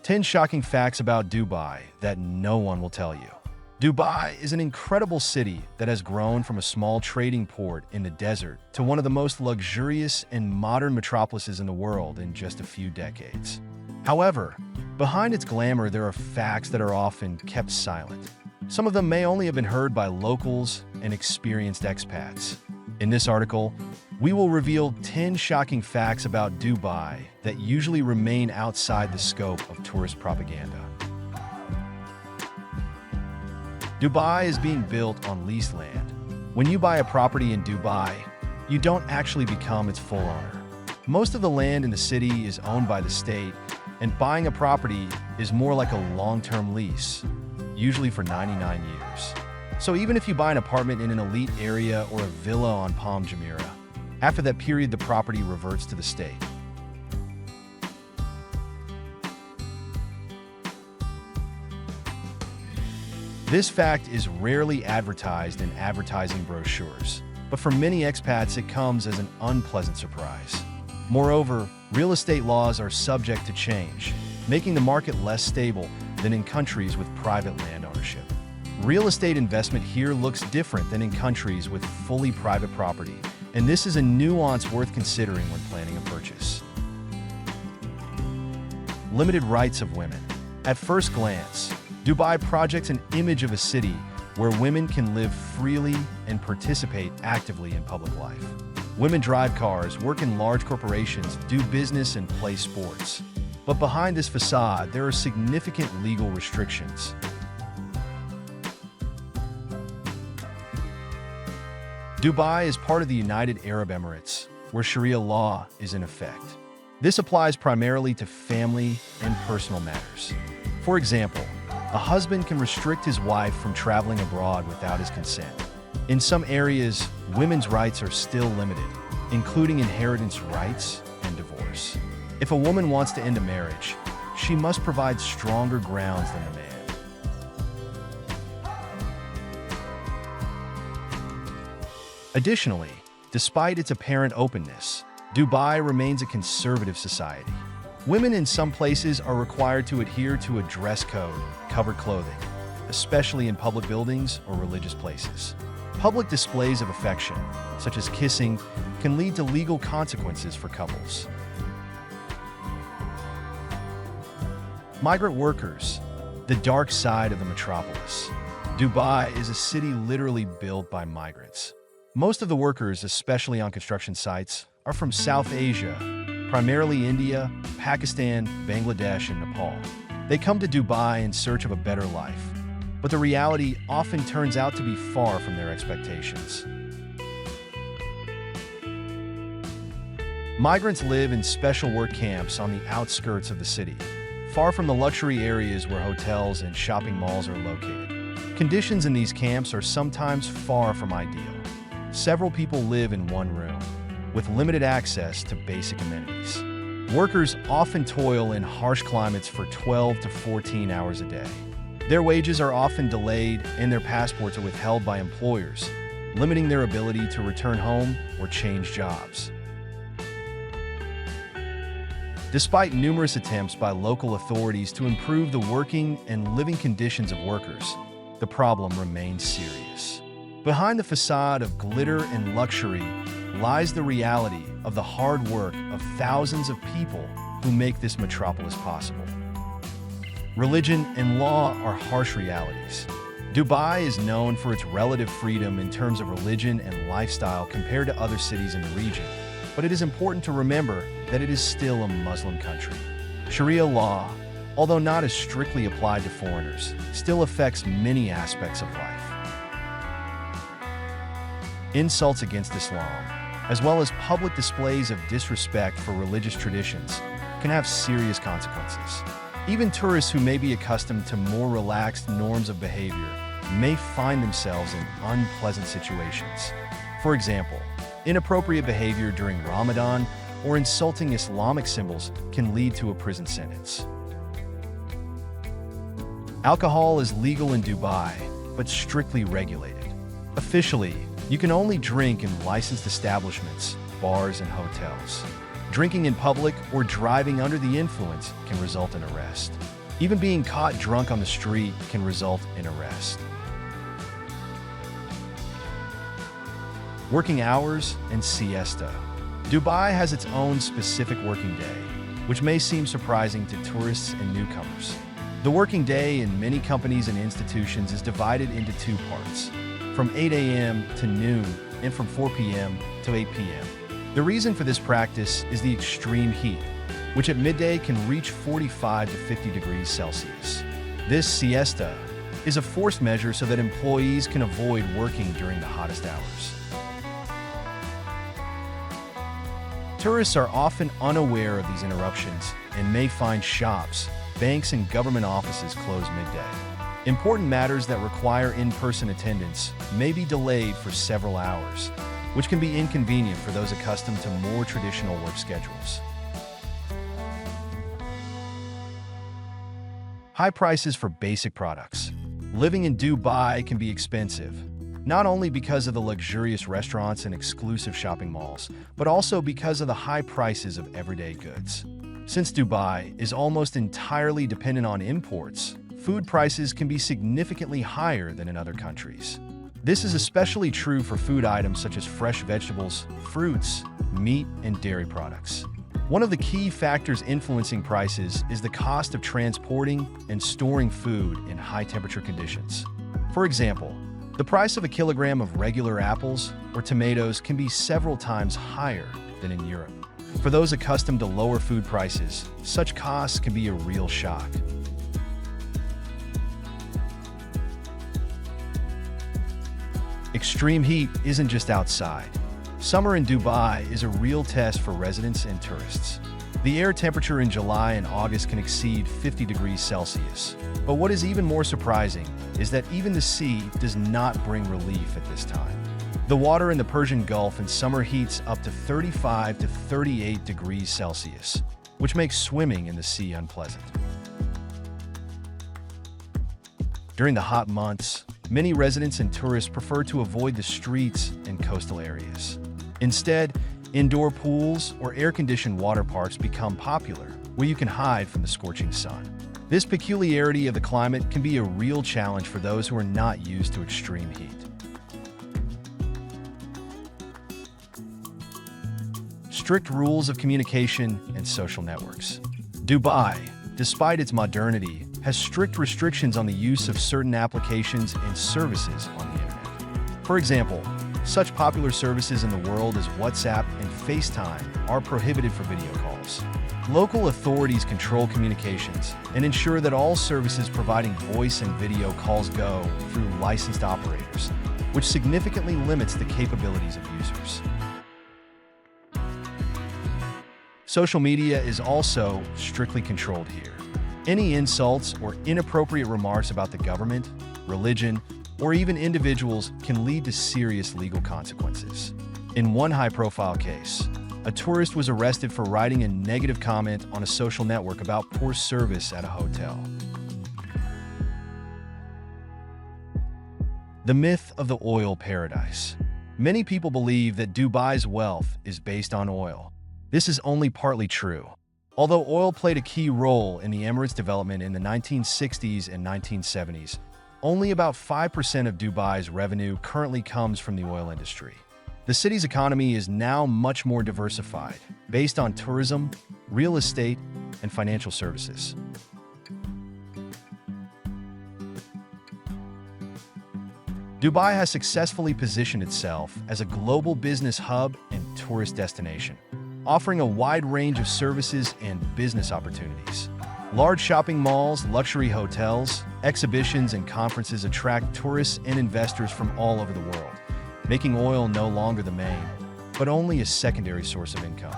10 shocking facts about Dubai that no one will tell you. Dubai is an incredible city that has grown from a small trading port in the desert to one of the most luxurious and modern metropolises in the world in just a few decades. However, behind its glamour, there are facts that are often kept silent. Some of them may only have been heard by locals and experienced expats. In this article, we will reveal 10 shocking facts about Dubai that usually remain outside the scope of tourist propaganda. Dubai is being built on leased land. When you buy a property in Dubai, you don't actually become its full owner. Most of the land in the city is owned by the state, and buying a property is more like a long-term lease, usually for 99 years. So even if you buy an apartment in an elite area or a villa on Palm Jumeirah, after that period the property reverts to the state. This fact is rarely advertised in advertising brochures, but for many expats it comes as an unpleasant surprise. Moreover, real estate laws are subject to change, making the market less stable than in countries with private land ownership. Real estate investment here looks different than in countries with fully private property, and this is a nuance worth considering when planning a purchase. Limited rights of women. At first glance, Dubai projects an image of a city where women can live freely and participate actively in public life. Women drive cars, work in large corporations, do business, and play sports. But behind this facade, there are significant legal restrictions. Dubai is part of the United Arab Emirates, where Sharia law is in effect. This applies primarily to family and personal matters. For example, a husband can restrict his wife from traveling abroad without his consent. In some areas, women's rights are still limited, including inheritance rights and divorce. If a woman wants to end a marriage, she must provide stronger grounds than the man. Additionally, despite its apparent openness, Dubai remains a conservative society. Women in some places are required to adhere to a dress code, covered clothing, especially in public buildings or religious places. Public displays of affection, such as kissing, can lead to legal consequences for couples. Migrant workers, the dark side of the metropolis. Dubai is a city literally built by migrants. Most of the workers, especially on construction sites, are from South Asia, primarily India, Pakistan, Bangladesh, and Nepal. They come to Dubai in search of a better life, but the reality often turns out to be far from their expectations. Migrants live in special work camps on the outskirts of the city, far from the luxury areas where hotels and shopping malls are located. Conditions in these camps are sometimes far from ideal. Several people live in one room, with limited access to basic amenities. Workers often toil in harsh climates for 12 to 14 hours a day. Their wages are often delayed and their passports are withheld by employers, limiting their ability to return home or change jobs. Despite numerous attempts by local authorities to improve the working and living conditions of workers, the problem remains serious. Behind the facade of glitter and luxury lies the reality of the hard work of thousands of people who make this metropolis possible. Religion and law are harsh realities. Dubai is known for its relative freedom in terms of religion and lifestyle compared to other cities in the region, but it is important to remember that it is still a Muslim country. Sharia law, although not as strictly applied to foreigners, still affects many aspects of life. Insults against Islam, as well as public displays of disrespect for religious traditions, can have serious consequences. Even tourists who may be accustomed to more relaxed norms of behavior may find themselves in unpleasant situations. For example, inappropriate behavior during Ramadan or insulting Islamic symbols can lead to a prison sentence. Alcohol is legal in Dubai, but strictly regulated. Officially, you can only drink in licensed establishments, bars, and hotels. Drinking in public or driving under the influence can result in arrest. Even being caught drunk on the street can result in arrest. Working hours and siesta. Dubai has its own specific working day, which may seem surprising to tourists and newcomers. The working day in many companies and institutions is divided into two parts, from 8 a.m. to noon and from 4 p.m. to 8 p.m. The reason for this practice is the extreme heat, which at midday can reach 45 to 50 degrees Celsius. This siesta is a forced measure so that employees can avoid working during the hottest hours. Tourists are often unaware of these interruptions and may find shops, banks, and government offices closed midday. Important matters that require in-person attendance may be delayed for several hours, which can be inconvenient for those accustomed to more traditional work schedules. High prices for basic products. Living in Dubai can be expensive, not only because of the luxurious restaurants and exclusive shopping malls, but also because of the high prices of everyday goods. Since Dubai is almost entirely dependent on imports, food prices can be significantly higher than in other countries. This is especially true for food items such as fresh vegetables, fruits, meat, and dairy products. One of the key factors influencing prices is the cost of transporting and storing food in high-temperature conditions. For example, the price of a kilogram of regular apples or tomatoes can be several times higher than in Europe. For those accustomed to lower food prices, such costs can be a real shock. Extreme heat isn't just outside. Summer in Dubai is a real test for residents and tourists. The air temperature in July and August can exceed 50 degrees Celsius. But what is even more surprising is that even the sea does not bring relief at this time. The water in the Persian Gulf in summer heats up to 35 to 38 degrees Celsius, which makes swimming in the sea unpleasant. During the hot months, many residents and tourists prefer to avoid the streets and coastal areas. Instead, indoor pools or air-conditioned water parks become popular, where you can hide from the scorching sun. This peculiarity of the climate can be a real challenge for those who are not used to extreme heat. Strict rules of communication and social networks. Dubai, despite its modernity, has strict restrictions on the use of certain applications and services on the internet. For example, such popular services in the world as WhatsApp and FaceTime are prohibited for video calls. Local authorities control communications and ensure that all services providing voice and video calls go through licensed operators, which significantly limits the capabilities of users. Social media is also strictly controlled here. Any insults or inappropriate remarks about the government, religion, or even individuals can lead to serious legal consequences. In one high-profile case, a tourist was arrested for writing a negative comment on a social network about poor service at a hotel. The myth of the oil paradise. Many people believe that Dubai's wealth is based on oil. This is only partly true. Although oil played a key role in the Emirates' development in the 1960s and 1970s, only about 5% of Dubai's revenue currently comes from the oil industry. The city's economy is now much more diversified, based on tourism, real estate, and financial services. Dubai has successfully positioned itself as a global business hub and tourist destination, offering a wide range of services and business opportunities. Large shopping malls, luxury hotels, exhibitions, and conferences attract tourists and investors from all over the world, making oil no longer the main, but only a secondary source of income.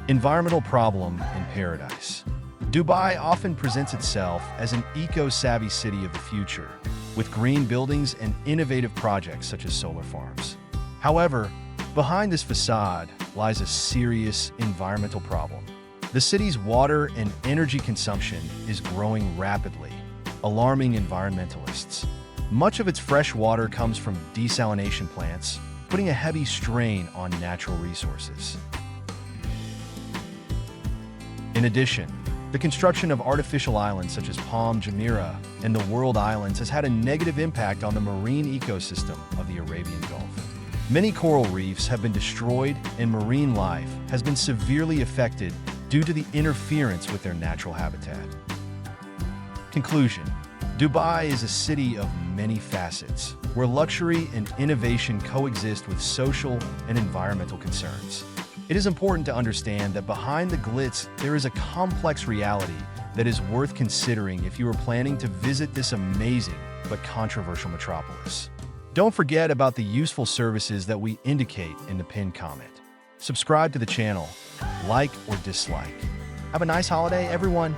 Environmental problem in paradise. Dubai often presents itself as an eco-savvy city of the future, with green buildings and innovative projects such as solar farms. However, behind this facade lies a serious environmental problem. The city's water and energy consumption is growing rapidly, alarming environmentalists. Much of its fresh water comes from desalination plants, putting a heavy strain on natural resources. In addition, the construction of artificial islands such as Palm Jumeirah and the World Islands has had a negative impact on the marine ecosystem of the Arabian Gulf. Many coral reefs have been destroyed and marine life has been severely affected due to the interference with their natural habitat. Conclusion: Dubai is a city of many facets, where luxury and innovation coexist with social and environmental concerns. It is important to understand that behind the glitz, there is a complex reality that is worth considering if you are planning to visit this amazing but controversial metropolis. Don't forget about the useful services that we indicate in the pinned comment. Subscribe to the channel, like or dislike. Have a nice holiday, everyone.